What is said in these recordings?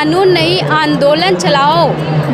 कानून नहीं आंदोलन चलाओ,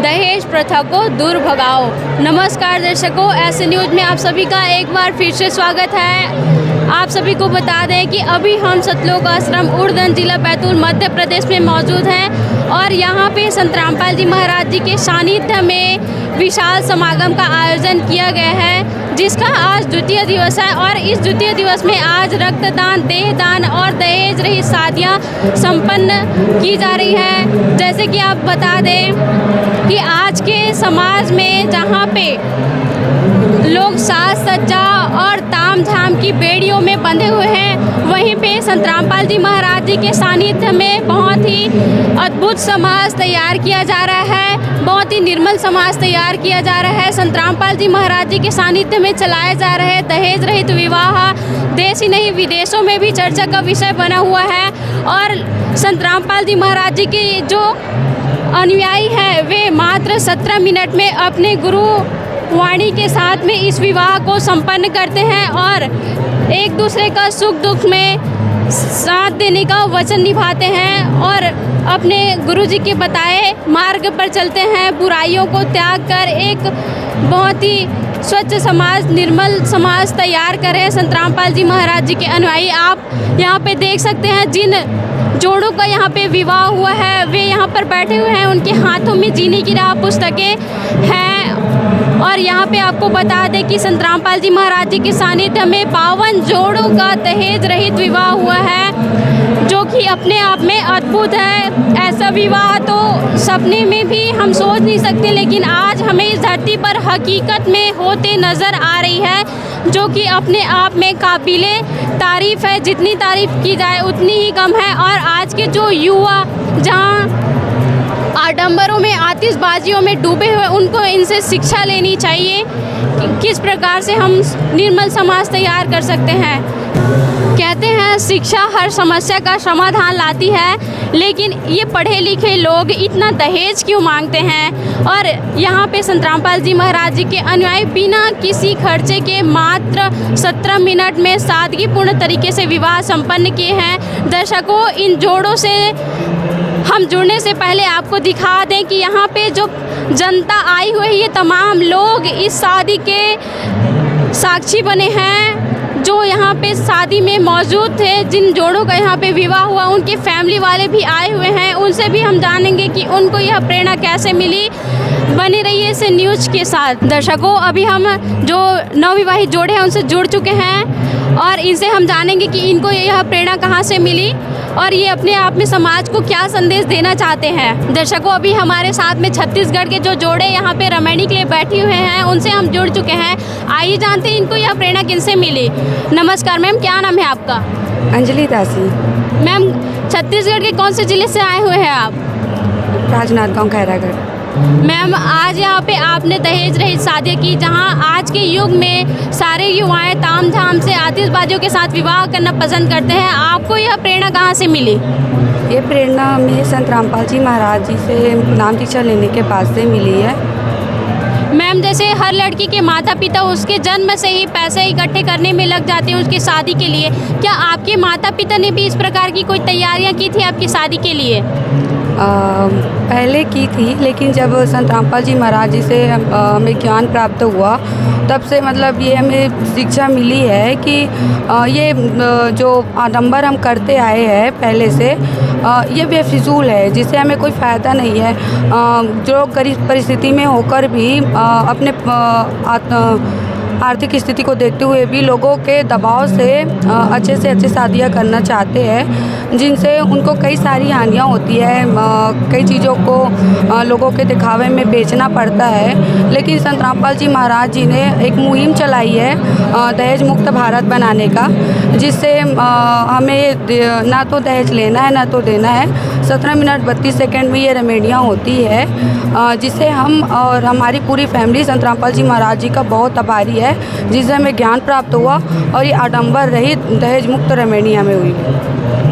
दहेज प्रथा को दूर भगाओ। नमस्कार दर्शकों, ऐसे न्यूज़ में आप सभी का एक बार फिर से स्वागत है। आप सभी को बता दें कि अभी हम सतलोक आश्रम उड़न जिला बैतूल मध्य प्रदेश में मौजूद हैं और यहाँ पे संत रामपाल जी महाराज जी के सानिध्य में विशाल समागम का आयोजन किया गया है, जिसका आज द्वितीय दिवस है। और इस द्वितीय दिवस में आज रक्तदान, देहदान और दहेज रहित शादियाँ संपन्न की जा रही है। जैसे कि आप बता दें कि आज के समाज में जहाँ पे लोग साज सज्जा और ताम झाम की बेड़ियों में बंधे हुए हैं, वहीं पे संत रामपाल जी महाराज जी के सानिध्य में बहुत ही अद्भुत समाज तैयार किया जा रहा है, बहुत ही निर्मल समाज तैयार किया जा रहा है। संत रामपाल जी महाराज जी के सानिध्य में चलाए जा रहे दहेज रहित विवाह देश ही नहीं विदेशों में भी चर्चा का विषय बना हुआ है। और संत रामपाल जी महाराज जी के जो अनुयायी हैं वे मात्र 17 मिनट में अपने गुरु वाणी के साथ में इस विवाह को संपन्न करते हैं और एक दूसरे का सुख दुख में साथ देने का वचन निभाते हैं और अपने गुरुजी के बताए मार्ग पर चलते हैं। बुराइयों को त्याग कर एक बहुत ही स्वच्छ समाज, निर्मल समाज तैयार करें संत रामपाल जी महाराज जी के अनुयायी। आप यहाँ पे देख सकते हैं जिन जोड़ों का यहाँ पे विवाह हुआ है वे यहाँ पर बैठे हुए हैं, उनके हाथों में जीने की राह पुस्तकें हैं। और यहाँ पे आपको बता दें कि संत रामपाल जी महाराज जी के सानिध्य में 52 जोड़ों का दहेज रहित विवाह हुआ है, जो कि अपने आप में अद्भुत है। ऐसा विवाह तो सपने में भी हम सोच नहीं सकते, लेकिन आज हमें इस धरती पर हकीकत में होते नज़र आ रही है, जो कि अपने आप में काबिले तारीफ़ है। जितनी तारीफ़ की जाए उतनी ही कम है। और आज के जो युवा जहाँ आडंबरों में, आतिशबाजियों में डूबे हुए, उनको इनसे शिक्षा लेनी चाहिए कि किस प्रकार से हम निर्मल समाज तैयार कर सकते हैं। कहते हैं शिक्षा हर समस्या का समाधान लाती है, लेकिन ये पढ़े लिखे लोग इतना दहेज क्यों मांगते हैं। और यहाँ पे संत रामपाल जी महाराज जी के अनुयायी बिना किसी खर्चे के मात्र 17 मिनट में सादगीपूर्ण तरीके से विवाह संपन्न किए हैं। दर्शकों, इन जोड़ों से हम जुड़ने से पहले आपको दिखा दें कि यहाँ पे जो जनता आई हुई है, ये तमाम लोग इस शादी के साक्षी बने हैं, जो यहाँ पे शादी में मौजूद थे। जिन जोड़ों का यहाँ पे विवाह हुआ उनके फैमिली वाले भी आए हुए हैं, उनसे भी हम जानेंगे कि उनको यह प्रेरणा कैसे मिली। बने रहिए इस न्यूज़ के साथ। दर्शकों, अभी हम जो नवविवाहित जोड़े हैं उनसे जुड़ चुके हैं और इनसे हम जानेंगे कि इनको यह प्रेरणा कहाँ से मिली और ये अपने आप में समाज को क्या संदेश देना चाहते हैं। दर्शकों, अभी हमारे साथ में छत्तीसगढ़ के जो जोड़े यहाँ पे रमैनी के लिए बैठे हुए हैं उनसे हम जुड़ चुके हैं। आइए जानते हैं इनको यह प्रेरणा किनसे मिली। नमस्कार मैम, क्या नाम है आपका? अंजलि दासी। मैम, छत्तीसगढ़ के कौन से ज़िले से आए हुए हैं आप? राजनांदगांव, खैरागढ़। मैम, आज यहाँ पे आपने दहेज रहित शादियाँ की, जहाँ आज के युग में सारे युवाएं ताम झाम से आतिशबाजियों के साथ विवाह करना पसंद करते हैं। आपको यह प्रेरणा कहाँ से मिली? ये प्रेरणा हमें संत रामपाल जी महाराज जी से नाम दीक्षा लेने के बाद से मिली है। मैम, जैसे हर लड़की के माता पिता उसके जन्म से ही पैसे इकट्ठे करने में लग जाते हैं उसकी शादी के लिए, क्या आपके माता पिता ने भी इस प्रकार की कोई तैयारियाँ की थी आपकी शादी के लिए? पहले की थी, लेकिन जब संत रामपाल जी महाराज जी से हमें ज्ञान प्राप्त हुआ तब से मतलब ये हमें शिक्षा मिली है कि ये जो आडंबर हम करते आए हैं पहले से, ये बेफिजूल है, जिससे हमें कोई फ़ायदा नहीं है। जो गरीब परिस्थिति में होकर भी अपने आर्थिक स्थिति को देखते हुए भी लोगों के दबाव से अच्छे से अच्छे शादियाँ करना चाहते हैं, जिनसे उनको कई सारी हानियाँ होती है। कई चीज़ों को लोगों के दिखावे में बेचना पड़ता है। लेकिन संत रामपाल जी महाराज जी ने एक मुहिम चलाई है दहेज मुक्त भारत बनाने का, जिससे हमें ना तो दहेज लेना है ना तो देना है। 17 मिनट 32 सेकंड में ये रेमेडियाँ होती है, जिससे हम और हमारी पूरी फैमिली संत रामपाल जी महाराज जी का बहुत आभारी है, जिससे हमें ज्ञान प्राप्त हुआ और ये आडंबर रहित दहेज मुक्त रेमेडियाँ में हुई।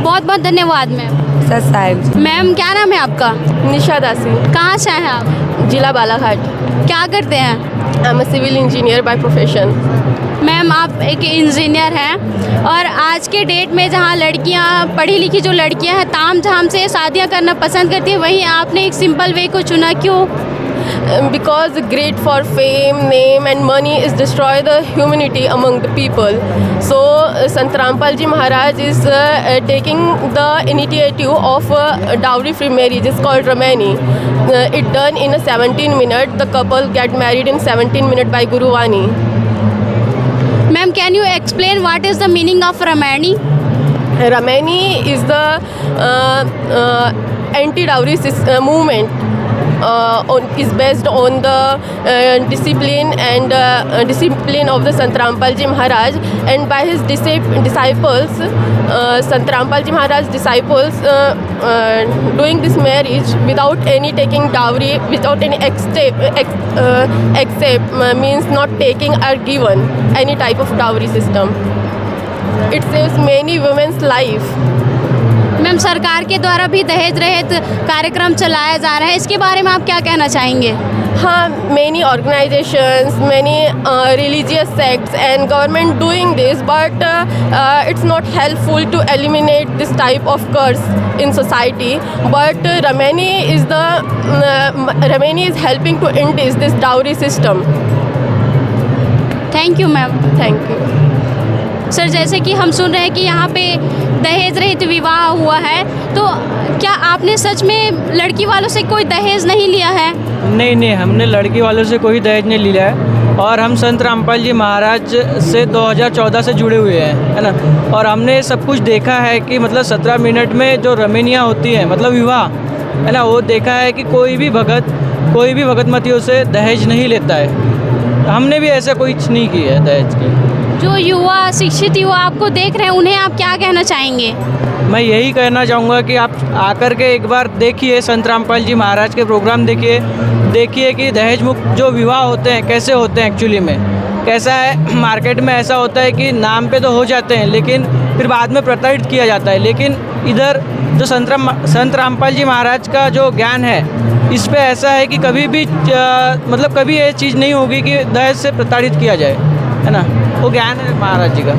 बहुत बहुत धन्यवाद मैम। सर साहिब जी। मैम, क्या नाम है आपका? निशा दासी। कहाँ से हैं आप? जिला बालाघाट। क्या करते हैं? I am a civil engineer by profession. Ma'am आप एक इंजीनियर हैं और आज के डेट में जहाँ लड़कियाँ पढ़ी लिखी जो लड़कियाँ हैं ताम झाम से शादियाँ करना पसंद करती हैं, वहीं आपने एक सिंपल वे को चुना, क्यों? Because greed for fame, name and money is destroy the humanity among the people. So Sant Rampal Ji Maharaj is taking the initiative of dowry free marriage. It's called Ramani. It done in a 17 minutes. The couple get married in 17 minutes by Guru Vani. Ma'am, can you explain what is the meaning of Ramani? Ramani is the anti-dowry movement. Is based on the discipline and discipline of the Sant Rampal Ji Maharaj, and by his disciples, Sant Rampal Ji Maharaj disciples doing this marriage without any taking dowry, without any accept means not taking or given any type of dowry system. It saves many women's life. Ma'am सरकार के द्वारा भी दहेज रहित कार्यक्रम चलाया जा रहा है, इसके बारे में आप क्या कहना चाहेंगे? हाँ, many organizations, many religious sects and government doing this, but it's not helpful to eliminate this type of curse in society. But Ramani is helping to end this dowry system. Thank you ma'am. Thank you. Sir जैसे कि हम सुन रहे हैं कि यहाँ पे दहेज रहित विवाह हुआ है, तो क्या आपने सच में लड़की वालों से कोई दहेज नहीं लिया है? नहीं, हमने लड़की वालों से कोई दहेज नहीं लिया है और हम संत रामपाल जी महाराज से 2014 से जुड़े हुए हैं, है ना। और हमने सब कुछ देखा है कि मतलब 17 मिनट में जो रमैनियाँ होती हैं, मतलब विवाह, है ना, वो देखा है कि कोई भी भगत मतियों से दहेज नहीं लेता है। हमने भी ऐसा कोई नहीं किया है दहेज की। जो युवा शिक्षित युवा आपको देख रहे हैं, उन्हें आप क्या कहना चाहेंगे? मैं यही कहना चाहूँगा कि आप आकर के एक बार देखिए, संत रामपाल जी महाराज के प्रोग्राम देखिए कि दहेज मुक्त जो विवाह होते हैं कैसे होते हैं। एक्चुअली में कैसा है, मार्केट में ऐसा होता है कि नाम पे तो हो जाते हैं लेकिन फिर बाद में प्रताड़ित किया जाता है। लेकिन इधर जो संत रामपाल जी महाराज का जो ज्ञान है, इस पे ऐसा है कि कभी भी मतलब कभी ये चीज़ नहीं होगी कि दहेज से प्रताड़ित किया जाए, है ना। वो ज्ञान है महाराज जी का।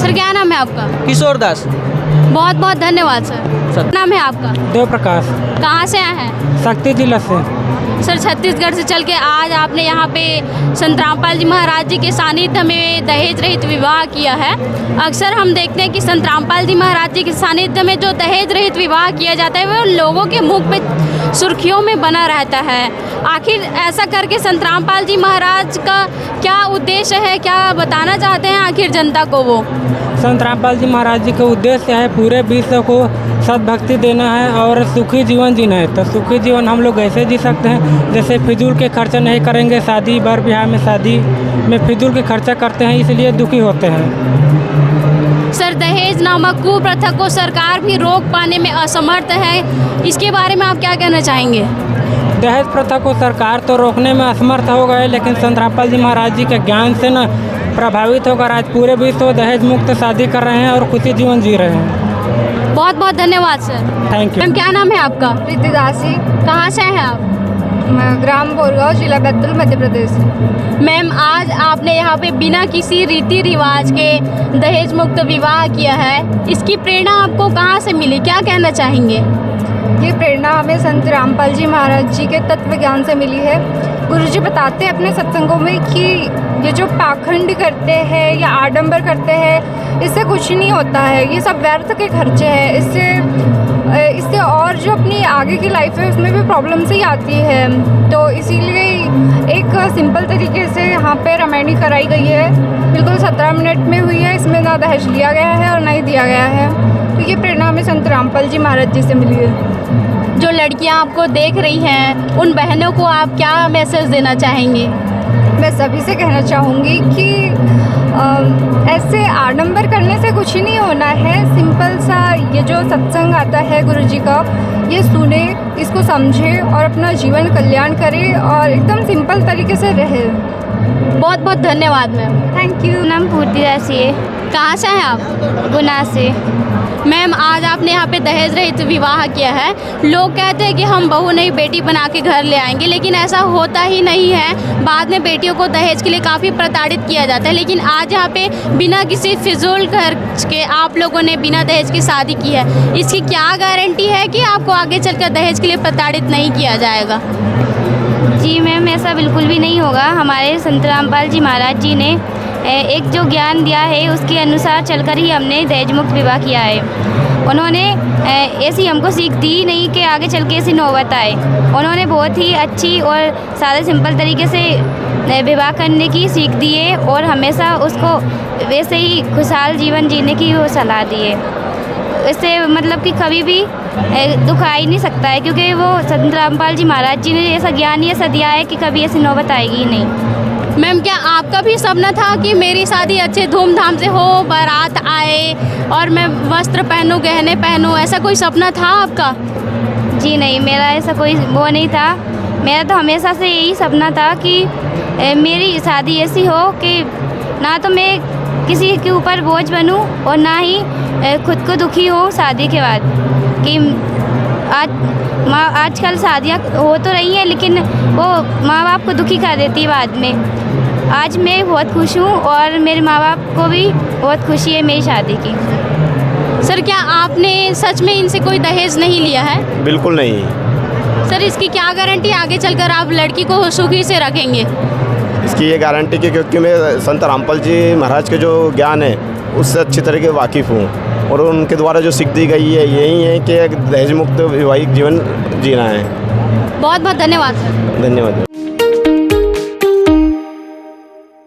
सर क्या नाम है आपका? किशोर दास। बहुत बहुत धन्यवाद सर। नाम है आपका? देव प्रकाश। कहाँ से आए हैं? शक्ति जिला से। सर छत्तीसगढ़ से चल के आज आपने यहाँ पे संत रामपाल जी महाराज जी के सानिध्य में दहेज रहित विवाह किया है। अक्सर हम देखते हैं कि संत रामपाल जी महाराज जी के सानिध्य में जो दहेज रहित विवाह किया जाता है वो लोगों के मुख पे सुर्खियों में बना रहता है। आखिर ऐसा करके संत रामपाल जी महाराज का क्या उद्देश्य है, क्या बताना चाहते हैं आखिर जनता को? वो संत रामपाल जी महाराज जी का उद्देश्य है पूरे विश्व को सद्भक्ति देना है और सुखी जीवन जीना है। तो सुखी जीवन हम लोग ऐसे जी सकते हैं जैसे फिजूल के खर्चा नहीं करेंगे। शादी बर ब्याह में शादी में फिजूल के खर्चा करते हैं, इसलिए दुखी होते हैं। सर दहेज नामक कुप्रथा को सरकार भी रोक पाने में असमर्थ है, इसके बारे में आप क्या कहना चाहेंगे? दहेज प्रथा को सरकार तो रोकने में असमर्थ हो गए, लेकिन संत रामपाल जी महाराज जी के ज्ञान से न प्रभावित होकर आज पूरे विश्व दहेज मुक्त शादी कर रहे हैं और खुशी जीवन जी रहे हैं। बहुत बहुत धन्यवाद सर। Thank you. मैम क्या नाम है आपका? प्रीति दासी। कहाँ से हैं आप? ग्राम बोरगांव, जिला बैतूल, मध्य प्रदेश। मैम आज आपने यहाँ पे बिना किसी रीति रिवाज के दहेज मुक्त विवाह किया है, इसकी प्रेरणा आपको कहाँ से मिली, क्या कहना चाहेंगे? ये प्रेरणा हमें संत रामपाल जी महाराज जी के तत्व ज्ञान से मिली है। गुरु जी बताते हैं अपने सत्संगों में कि ये जो पाखंड करते हैं या आडंबर करते हैं, इससे कुछ नहीं होता है, ये सब व्यर्थ के खर्चे हैं। इससे और जो अपनी आगे की लाइफ है उसमें भी प्रॉब्लम्स ही आती है। तो इसीलिए एक सिंपल तरीके से यहाँ पे रामायणी कराई गई है, बिल्कुल 17 मिनट में हुई है। इसमें ना दहेज लिया गया है और ना ही दिया गया है। तो ये प्रेरणा हमें संत रामपाल जी महाराज जी से मिली है। जो लड़कियां आपको देख रही हैं, उन बहनों को आप क्या मैसेज देना चाहेंगे? मैं सभी से कहना चाहूँगी कि ऐसे आडंबर करने से कुछ ही नहीं होना है। सिंपल सा ये जो सत्संग आता है गुरु जी का, ये सुने, इसको समझे और अपना जीवन कल्याण करे और एकदम सिंपल तरीके से रहे। बहुत बहुत धन्यवाद मैम। Thank you. नाम पूर्ति दासी है। कहाँ से हैं आप? गुना से। मैम, आज आपने यहाँ पे दहेज रहित विवाह किया है। लोग कहते हैं कि हम बहू नहीं बेटी बना के घर ले आएंगे, लेकिन ऐसा होता ही नहीं है। बाद में बेटियों को दहेज के लिए काफ़ी प्रताड़ित किया जाता है, लेकिन आज यहाँ पे बिना किसी फिजूल खर्च के आप लोगों ने बिना दहेज की शादी की है। इसकी क्या गारंटी है कि आपको आगे चलकर दहेज के लिए प्रताड़ित नहीं किया जाएगा? जी मैम, ऐसा बिल्कुल भी नहीं होगा। हमारे संत रामपाल जी महाराज जी ने एक जो ज्ञान दिया है उसके अनुसार चलकर ही हमने दहेज मुक्त विवाह किया है। उन्होंने ऐसी हमको सीख दी नहीं कि आगे चल के ऐसी नौबत आए। उन्होंने बहुत ही अच्छी और सादा सिंपल तरीके से विवाह करने की सीख दी है और हमेशा उसको वैसे ही खुशहाल जीवन जीने की वो सलाह दी है। इससे मतलब कि कभी भी दुख आ ही नहीं सकता है, क्योंकि वो संत रामपाल जी महाराज जी ने ऐसा ज्ञान ही ऐसा दिया है कि कभी ऐसी नौबत आएगी ही नहीं। मैम, क्या आपका भी सपना था कि मेरी शादी अच्छे धूमधाम से हो, बारात आए और मैं वस्त्र पहनूं, गहने पहनूं, ऐसा कोई सपना था आपका? जी नहीं, मेरा ऐसा कोई वो नहीं था। मेरा तो हमेशा से यही सपना था कि मेरी शादी ऐसी हो कि ना तो मैं किसी के ऊपर बोझ बनूं और ना ही खुद को दुखी हो शादी के बाद। कि आजकल शादियाँ हो तो रही हैं, लेकिन वो माँ बाप को दुखी कर देती है बाद में। आज मैं बहुत खुश हूँ और मेरे माँ बाप को भी बहुत खुशी है मेरी शादी की। सर, क्या आपने सच में इनसे कोई दहेज नहीं लिया है? बिल्कुल नहीं। सर, इसकी क्या गारंटी आगे चलकर आप लड़की को सुखी से रखेंगे? इसकी ये गारंटी कि क्योंकि मैं संत रामपाल जी महाराज के जो ज्ञान है उससे अच्छी तरीके वाकिफ़ हूँ और उनके द्वारा जो सीख दी गई है यही है कि दहेज मुक्त वैवाहिक जीवन जीना है। बहुत बहुत धन्यवाद सर। धन्यवाद।